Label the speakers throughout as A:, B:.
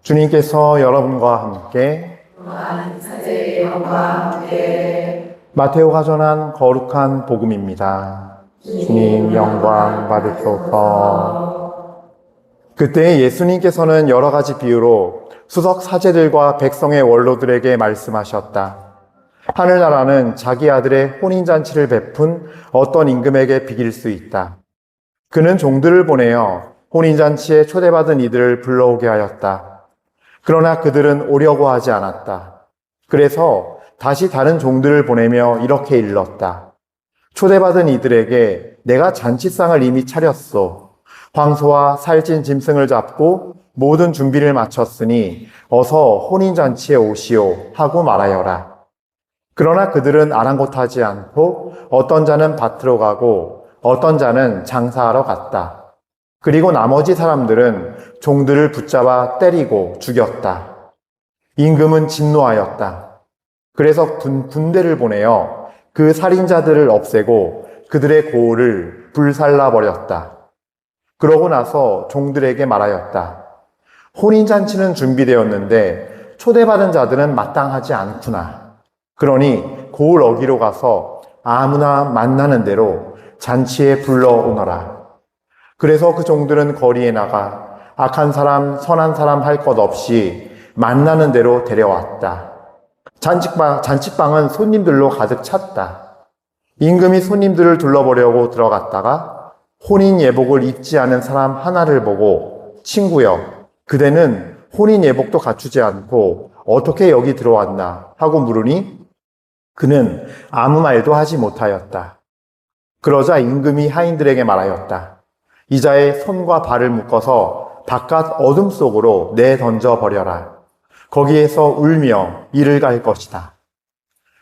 A: 주님께서 여러분과 함께 마테오가 전한 거룩한 복음입니다. 주님 영광 받으소서. 그때 예수님께서는 여러 가지 비유로 수석 사제들과 백성의 원로들에게 말씀하셨다. 하늘나라는 자기 아들의 혼인잔치를 베푼 어떤 임금에게 비길 수 있다. 그는 종들을 보내어 혼인잔치에 초대받은 이들을 불러오게 하였다. 그러나 그들은 오려고 하지 않았다. 그래서 다시 다른 종들을 보내며 이렇게 일렀다. 초대받은 이들에게 내가 잔치상을 이미 차렸소. 황소와 살찐 짐승을 잡고 모든 준비를 마쳤으니 어서 혼인잔치에 오시오 하고 말하여라. 그러나 그들은 아랑곳하지 않고 어떤 자는 밭으로 가고 어떤 자는 장사하러 갔다. 그리고 나머지 사람들은 종들을 붙잡아 때리고 죽였다. 임금은 진노하였다. 그래서 군대를 보내어 그 살인자들을 없애고 그들의 고을을 불살라버렸다. 그러고 나서 종들에게 말하였다. 혼인잔치는 준비되었는데 초대받은 자들은 마땅하지 않구나. 그러니 고을 어기로 가서 아무나 만나는 대로 잔치에 불러오너라. 그래서 그 종들은 거리에 나가 악한 사람, 선한 사람 할 것 없이 만나는 대로 데려왔다. 잔치방은 손님들로 가득 찼다. 임금이 손님들을 둘러보려고 들어갔다가 혼인 예복을 입지 않은 사람 하나를 보고 친구여, 그대는 혼인 예복도 갖추지 않고 어떻게 여기 들어왔나 하고 물으니 그는 아무 말도 하지 못하였다. 그러자 임금이 하인들에게 말하였다. 이자의 손과 발을 묶어서 바깥 어둠 속으로 내던져 버려라. 거기에서 울며 이를 갈 것이다.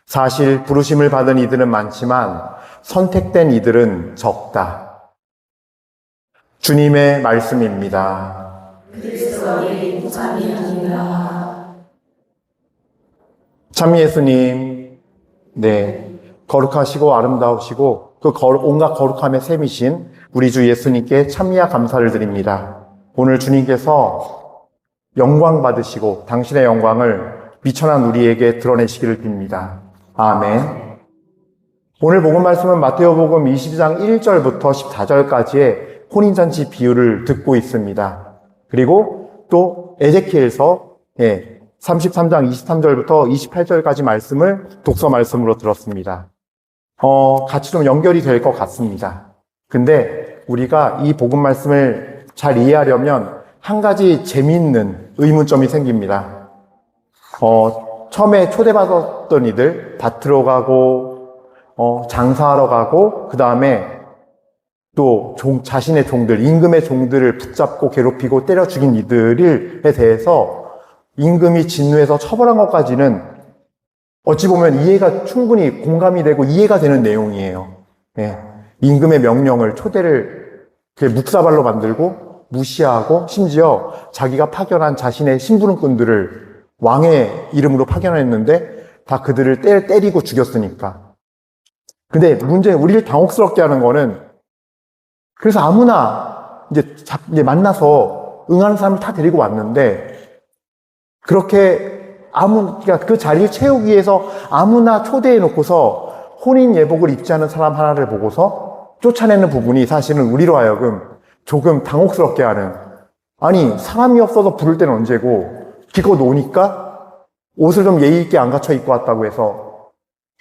A: 사실 부르심을 받은 이들은 많지만 선택된 이들은 적다. 주님의 말씀입니다. 그리스도의 참이옵니다. 참 예수님, 거룩하시고 아름다우시고 온갖 거룩함의 샘이신 우리 주 예수님께 참미와 감사를 드립니다. 오늘 주님께서 영광 받으시고 당신의 영광을 미천한 우리에게 드러내시기를 빕니다. 아멘. 오늘 복음 말씀은 마테오복음 22장 1절부터 14절까지의 혼인잔치 비유를 듣고 있습니다. 그리고 또 에제키엘서 33장 23절부터 28절까지 말씀을 독서 말씀으로 들었습니다. 같이 좀 연결이 될 것 같습니다. 근데 우리가 이 복음 말씀을 잘 이해하려면 한 가지 재미있는 의문점이 생깁니다. 처음에 초대받았던 이들, 밭으로 가고, 장사하러 가고, 그 다음에 또 자신의 종들, 임금의 종들을 붙잡고 괴롭히고 때려 죽인 이들에 대해서 임금이 진노해서 처벌한 것까지는 어찌 보면 이해가 충분히 공감이 되고 이해가 되는 내용이에요. 임금의 명령을 초대를 묵사발로 만들고 무시하고 심지어 자기가 파견한 자신의 심부름꾼들을 왕의 이름으로 파견했는데 다 그들을 때리고 죽였으니까. 근데 문제는 우리를 당혹스럽게 하는 거는 그래서 아무나 이제 만나서 응하는 사람을 다 데리고 왔는데 그렇게 그러니까 그 자리를 채우기 위해서 아무나 초대해 놓고서 혼인 예복을 입지 않은 사람 하나를 보고서 쫓아내는 부분이 사실은 우리로 하여금 조금 당혹스럽게 하는, 아니 사람이 없어서 부를 때는 언제고 기껏 노니까 옷을 좀 예의 있게 안 갖춰 입고 왔다고 해서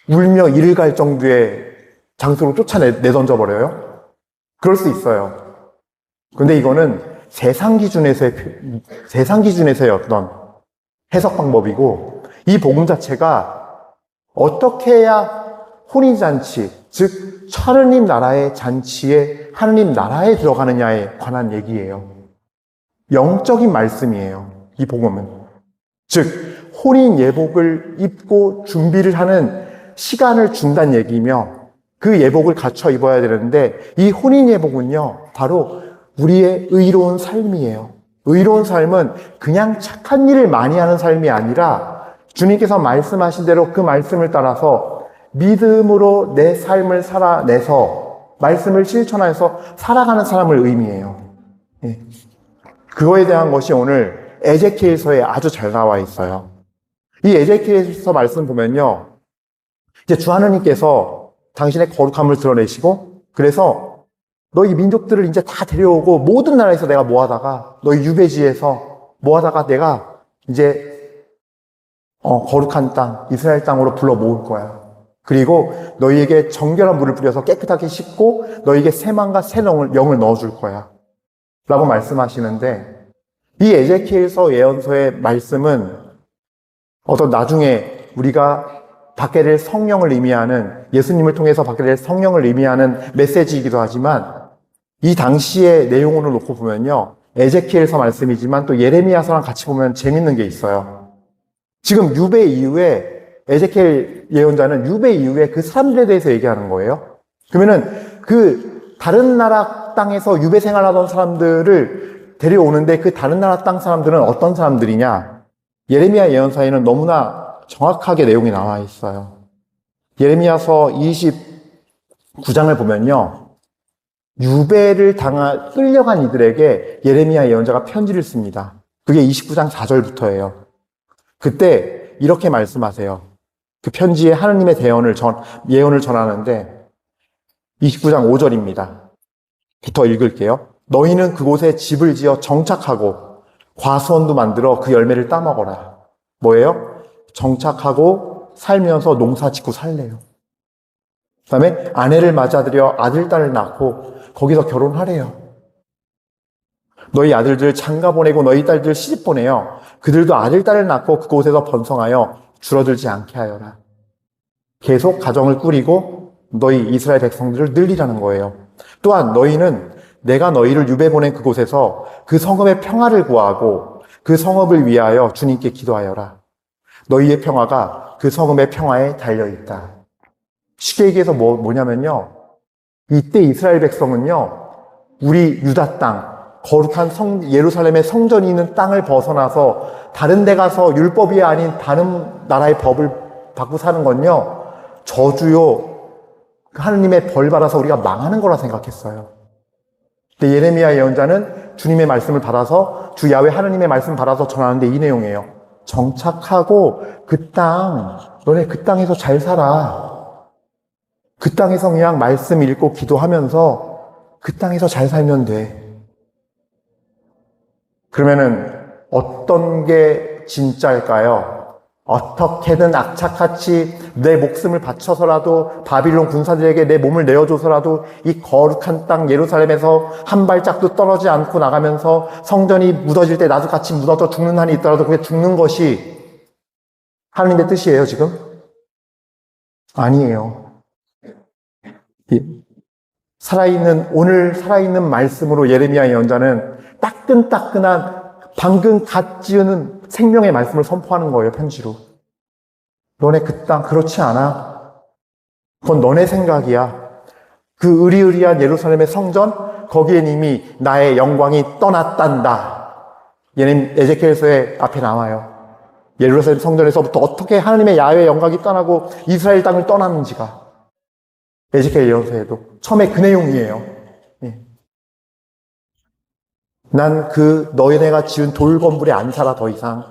A: 울며 이를 갈 정도의 장소로 내던져 버려요? 그럴 수 있어요. 근데 이거는 세상 기준에서의 어떤 해석 방법이고, 이 복음 자체가 어떻게 해야 혼인잔치, 즉 하느님 나라의 잔치에 하느님 나라에 들어가느냐에 관한 얘기예요. 영적인 말씀이에요, 이 복음은. 즉 혼인 예복을 입고 준비를 하는 시간을 준다는 얘기며, 그 예복을 갖춰 입어야 되는데 이 혼인 예복은요 바로 우리의 의로운 삶이에요. 의로운 삶은 그냥 착한 일을 많이 하는 삶이 아니라 주님께서 말씀하신 대로 그 말씀을 따라서 믿음으로 내 삶을 살아내서 말씀을 실천해서 살아가는 사람을 의미해요. 그거에 대한 것이 오늘 에제키엘서에 아주 잘 나와 있어요. 이 에제키엘서 말씀 보면요. 이제 주 하느님께서 당신의 거룩함을 드러내시고, 그래서 너희 민족들을 이제 다 데려오고 모든 나라에서 내가 모아다가 너희 유배지에서 모아다가 내가 이제 거룩한 땅, 이스라엘 땅으로 불러 모을 거야. 그리고 너희에게 정결한 물을 뿌려서 깨끗하게 씻고 너희에게 새 맘과 새 영을 넣어줄 거야. 라고 말씀하시는데, 이 에제키엘서 예언서의 말씀은 어떤 나중에 우리가 받게 될 성령을 의미하는, 예수님을 통해서 받게 될 성령을 의미하는 메시지이기도 하지만, 이 당시의 내용으로 놓고 보면요, 에제키엘서 말씀이지만 또 예레미야서랑 같이 보면 재밌는 게 있어요. 지금 유배 이후에 에제키엘 예언자는 유배 이후에 그 사람들에 대해서 얘기하는 거예요. 그러면은 그 다른 나라 땅에서 유배 생활하던 사람들을 데려오는데, 그 다른 나라 땅 사람들은 어떤 사람들이냐? 예레미야 예언서에는 너무나 정확하게 내용이 나와 있어요. 예레미야서 29장을 보면요, 유배를 끌려간 이들에게 예레미야 예언자가 편지를 씁니다. 그게 29장 4절부터예요. 그때 이렇게 말씀하세요. 그 편지에 하느님의 예언을 전하는데, 29장 5절입니다. 부터 읽을게요. 너희는 그곳에 집을 지어 정착하고 과수원도 만들어 그 열매를 따먹어라. 뭐예요? 정착하고 살면서 농사 짓고 살래요. 그 다음에 아내를 맞아들여 아들, 딸을 낳고 거기서 결혼하래요. 너희 아들들 장가 보내고 너희 딸들 시집 보내요. 그들도 아들, 딸을 낳고 그곳에서 번성하여 줄어들지 않게 하여라. 계속 가정을 꾸리고 너희 이스라엘 백성들을 늘리라는 거예요. 또한 너희는 내가 너희를 유배 보낸 그곳에서 그 성읍의 평화를 구하고 그 성읍을 위하여 주님께 기도하여라. 너희의 평화가 그 성읍의 평화에 달려있다. 쉽게 얘기해서 뭐냐면요, 이때 이스라엘 백성은요, 우리 유다 땅, 거룩한 예루살렘의 성전이 있는 땅을 벗어나서 다른 데 가서 율법이 아닌 다른 나라의 법을 받고 사는 건요, 저주요, 하느님의 벌 받아서 우리가 망하는 거라 생각했어요. 근데 예레미야 예언자는 주님의 말씀을 받아서, 주 야훼 하느님의 말씀을 받아서 전하는데 이 내용이에요. 정착하고 그 땅, 너네 그 땅에서 잘 살아. 그 땅에서 그냥 말씀 읽고 기도하면서 그 땅에서 잘 살면 돼. 그러면은 어떤 게 진짜일까요? 어떻게든 악착같이 내 목숨을 바쳐서라도 바빌론 군사들에게 내 몸을 내어줘서라도 이 거룩한 땅 예루살렘에서 한 발짝도 떨어지지 않고 나가면서 성전이 무너질 때 나도 같이 무너져 죽는 한이 있더라도 그게 죽는 것이 하나님의 뜻이에요, 지금? 아니에요. 오늘 살아있는 말씀으로 예레미야 예언자는 따끈따끈한 방금 갓 지은 생명의 말씀을 선포하는 거예요, 편지로. 너네 그 땅 그렇지 않아. 그건 너네 생각이야. 그 으리으리한 예루살렘의 성전, 거기엔 이미 나의 영광이 떠났단다. 에제키엘서의 앞에 나와요. 예루살렘 성전에서부터 어떻게 하나님의 야훼의 영광이 떠나고 이스라엘 땅을 떠났는지가. 에제키엘 예언서에도 처음에 그 내용이에요. 난 너희네가 지은 돌 건물에 안 살아, 더 이상.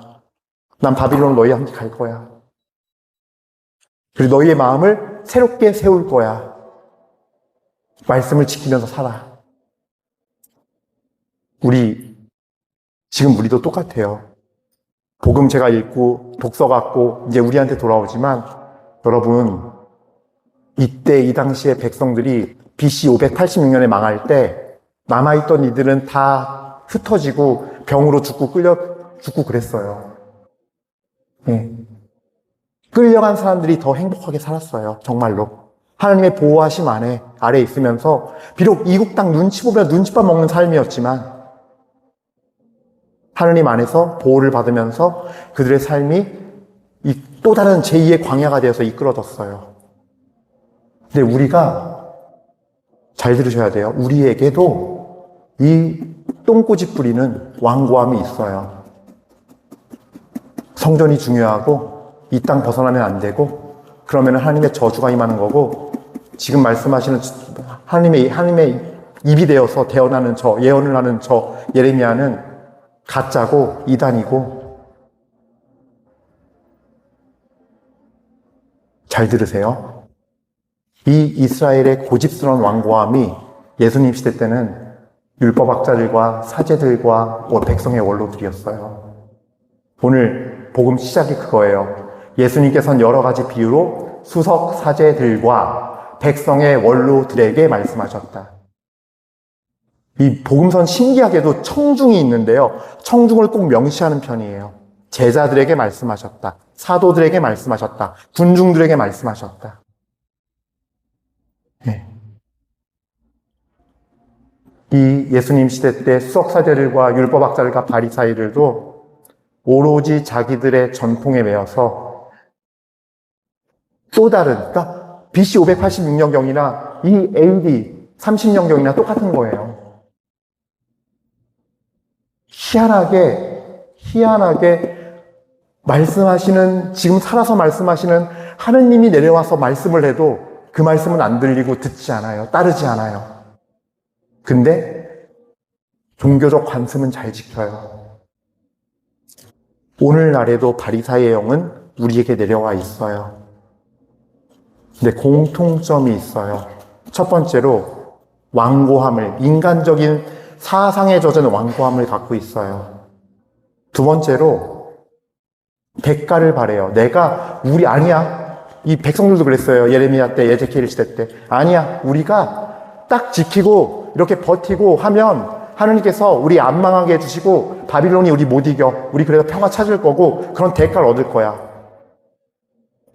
A: 난 바빌론으로 너희와 함께 갈 거야. 그리고 너희의 마음을 새롭게 세울 거야. 말씀을 지키면서 살아. 지금 우리도 똑같아요. 복음 제가 읽고 독서 갖고 이제 우리한테 돌아오지만, 여러분, 이때 이 당시의 백성들이 BC 586년에 망할 때 남아있던 이들은 다 흩어지고 병으로 죽고 죽고 그랬어요. 끌려간 사람들이 더 행복하게 살았어요. 정말로. 하나님의 보호하심 아래 있으면서 비록 이국 땅 눈치 보며 눈치밥 먹는 삶이었지만 하나님 안에서 보호를 받으면서 그들의 삶이 또 다른 제2의 광야가 되어서 이끌어졌어요. 근데 우리가 잘 들으셔야 돼요. 우리에게도 이 똥꼬집 부리는 완고함이 있어요. 성전이 중요하고 이 땅 벗어나면 안 되고, 그러면 하나님의 저주가 임하는 거고, 지금 말씀하시는 하나님의 입이 되어서 대언하는 예언을 하는 예레미야는 가짜고 이단이고. 잘 들으세요. 이 이스라엘의 고집스러운 완고함이 예수님 시대 때는 율법학자들과 사제들과 백성의 원로들이었어요. 오늘 복음 시작이 그거예요. 예수님께서는 여러 가지 비유로 수석 사제들과 백성의 원로들에게 말씀하셨다. 이 복음서는 신기하게도 청중이 있는데요. 청중을 꼭 명시하는 편이에요. 제자들에게 말씀하셨다. 사도들에게 말씀하셨다. 군중들에게 말씀하셨다. 네. 이 예수님 시대 때 수석사제들과 율법학자들과 바리사이들도 오로지 자기들의 전통에 매여서 또 다른, 그러니까 BC 586년경이나 이 AD 30년경이나 똑같은 거예요. 희한하게 말씀하시는, 지금 살아서 말씀하시는 하느님이 내려와서 말씀을 해도 그 말씀은 안 들리고 듣지 않아요. 따르지 않아요. 근데 종교적 관습은 잘 지켜요. 오늘날에도 바리사이의 영은 우리에게 내려와 있어요. 근데 공통점이 있어요. 첫 번째로 완고함을, 인간적인 사상에 젖은 완고함을 갖고 있어요. 두 번째로 대가를 바래요. 아니야. 이 백성들도 그랬어요. 예레미야 때, 에제키엘 시대 때. 아니야. 우리가 딱 지키고 이렇게 버티고 하면 하느님께서 우리 안 망하게 해주시고 바빌론이 우리 못 이겨. 우리 그래서 평화 찾을 거고 그런 대가를 얻을 거야.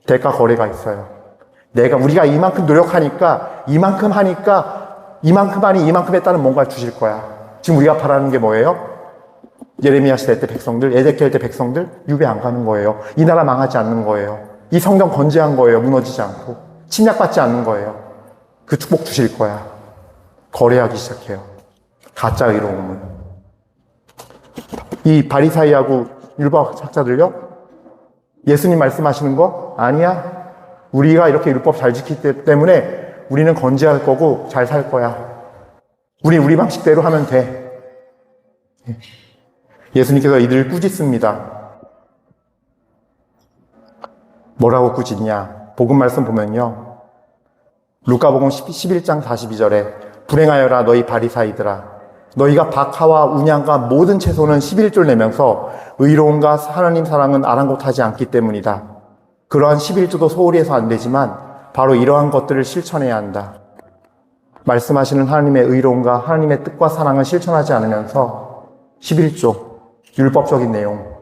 A: 대가 거래가 있어요. 우리가 이만큼 노력하니까, 이만큼 하니 이만큼 했다는 뭔가를 주실 거야. 지금 우리가 바라는 게 뭐예요? 예레미야 시대 때 백성들, 에제키엘 때 백성들 유배 안 가는 거예요. 이 나라 망하지 않는 거예요. 이 성경 건재한 거예요. 무너지지 않고. 침략받지 않는 거예요. 그 축복 주실 거야. 거래하기 시작해요. 가짜 의로움을. 이 바리사이하고 율법학자들요? 예수님 말씀하시는 거? 아니야. 우리가 이렇게 율법 잘 지키기 때문에 우리는 건재할 거고 잘 살 거야. 우리 방식대로 하면 돼. 예수님께서 이들을 꾸짖습니다. 뭐라고 꾸짖냐? 복음 말씀 보면요. 루카복음 11장 42절에 불행하여라 너희 바리사이들아. 너희가 박하와 운양과 모든 채소는 11조를 내면서 의로움과 하나님 사랑은 아랑곳하지 않기 때문이다. 그러한 11조도 소홀히 해서 안 되지만 바로 이러한 것들을 실천해야 한다. 말씀하시는 하나님의 의로움과 하나님의 뜻과 사랑을 실천하지 않으면서 11조, 율법적인 내용.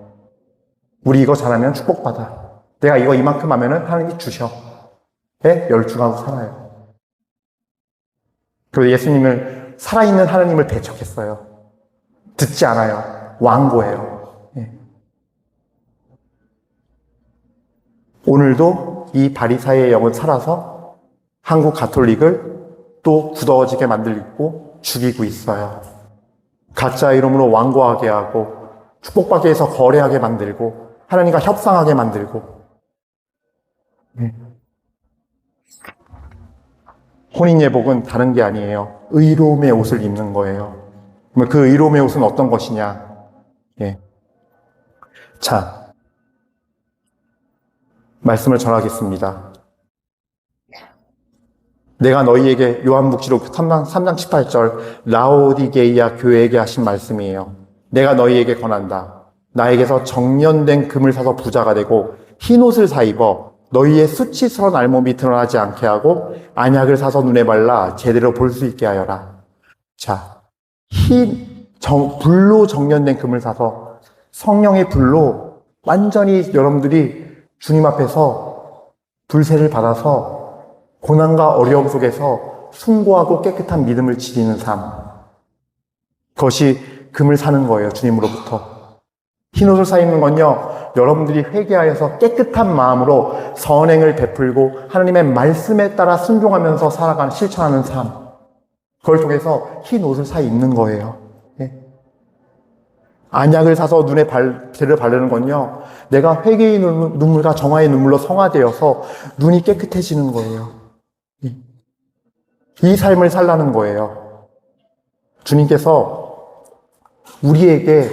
A: 우리 이거 잘하면 축복받아. 내가 이거 이만큼 하면은 하나님이 주셔. 열중하고 살아요. 그리고 예수님을, 살아있는 하나님을 배척했어요. 듣지 않아요. 완고해요. 오늘도 이 바리사이의 영은 살아서 한국 가톨릭을 또 굳어지게 만들고 죽이고 있어요. 가짜 이름으로 완고하게 하고 축복받기 위해서 거래하게 만들고 하나님과 협상하게 만들고. 혼인예복은 다른 게 아니에요. 의로움의 옷을 입는 거예요. 그 의로움의 옷은 어떤 것이냐? 자, 말씀을 전하겠습니다. 내가 너희에게 요한묵시록 3장 18절 라오디게이아 교회에게 하신 말씀이에요. 내가 너희에게 권한다. 나에게서 정련된 금을 사서 부자가 되고 흰 옷을 사 입어 너희의 수치스러운 알몸이 드러나지 않게 하고 안약을 사서 눈에 발라 제대로 볼 수 있게 하여라. 자, 불로 정련된 금을 사서 성령의 불로 완전히 여러분들이 주님 앞에서 불세를 받아서 고난과 어려움 속에서 숭고하고 깨끗한 믿음을 지니는 삶. 그것이 금을 사는 거예요. 주님으로부터. 흰옷을 사 입는 건요, 여러분들이 회개하여서 깨끗한 마음으로 선행을 베풀고 하나님의 말씀에 따라 순종하면서 살아가는, 실천하는 삶. 그걸 통해서 흰옷을 사 입는 거예요. 안약을 사서 눈에 재를 바르는 건요, 내가 회개의 눈물과 정화의 눈물로 성화되어서 눈이 깨끗해지는 거예요. 이 삶을 살라는 거예요. 주님께서 우리에게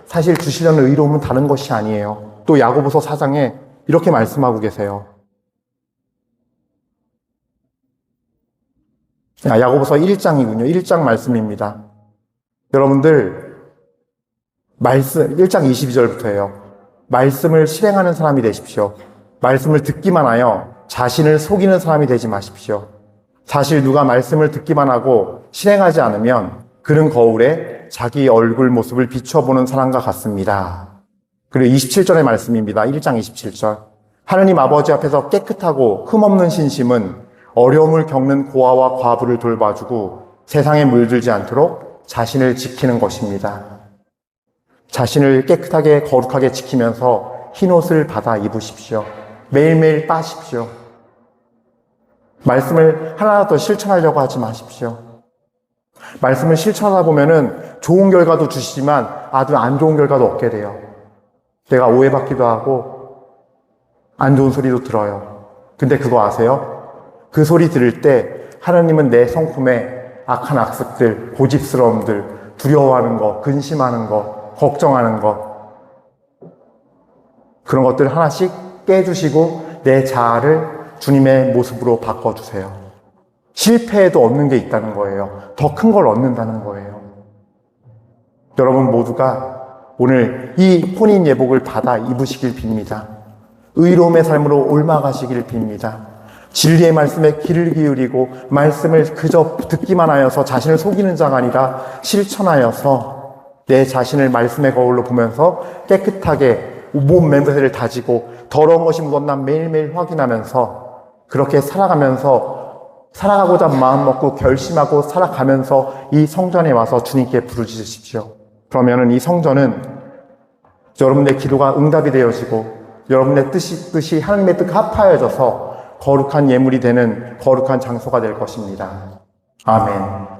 A: 사실 주시려는 의로움은 다른 것이 아니에요. 또 야고보서 4장에 이렇게 말씀하고 계세요. 야고보서 1장이군요. 1장 말씀입니다. 여러분들, 1장 22절부터예요. 말씀을 실행하는 사람이 되십시오. 말씀을 듣기만 하여 자신을 속이는 사람이 되지 마십시오. 사실 누가 말씀을 듣기만 하고 실행하지 않으면 그는 거울에 자기 얼굴 모습을 비춰보는 사람과 같습니다. 그리고 27절의 말씀입니다. 1장 27절. 하느님 아버지 앞에서 깨끗하고 흠없는 신심은 어려움을 겪는 고아와 과부를 돌봐주고 세상에 물들지 않도록 자신을 지키는 것입니다. 자신을 깨끗하게 거룩하게 지키면서 흰옷을 받아 입으십시오. 매일매일 빠십시오. 말씀을 하나 더 실천하려고 하지 마십시오. 말씀을 실천하다 보면은 좋은 결과도 주시지만 아주 안 좋은 결과도 얻게 돼요. 내가 오해받기도 하고 안 좋은 소리도 들어요. 근데 그거 아세요? 그 소리 들을 때 하나님은 내 성품에 악한 악습들, 고집스러움들, 두려워하는 거, 근심하는 거, 걱정하는 거, 그런 것들 하나씩 깨주시고 내 자아를 주님의 모습으로 바꿔주세요. 실패해도 얻는 게 있다는 거예요. 더 큰 걸 얻는다는 거예요. 여러분 모두가 오늘 이 혼인 예복을 받아 입으시길 빕니다. 의로움의 삶으로 옮아가시길 빕니다. 진리의 말씀에 귀를 기울이고 말씀을 그저 듣기만 하여서 자신을 속이는 자가 아니라 실천하여서 내 자신을 말씀의 거울로 보면서 깨끗하게 몸 맹세를 다지고 더러운 것이 묻었나 매일매일 확인하면서 그렇게 살아가고자 마음 먹고 결심하고 살아가면서 이 성전에 와서 주님께 부르짖으십시오. 그러면은 이 성전은 여러분의 기도가 응답이 되어지고 여러분의 뜻이 하나님의 뜻과 합하여져서 거룩한 예물이 되는 거룩한 장소가 될 것입니다. 아멘.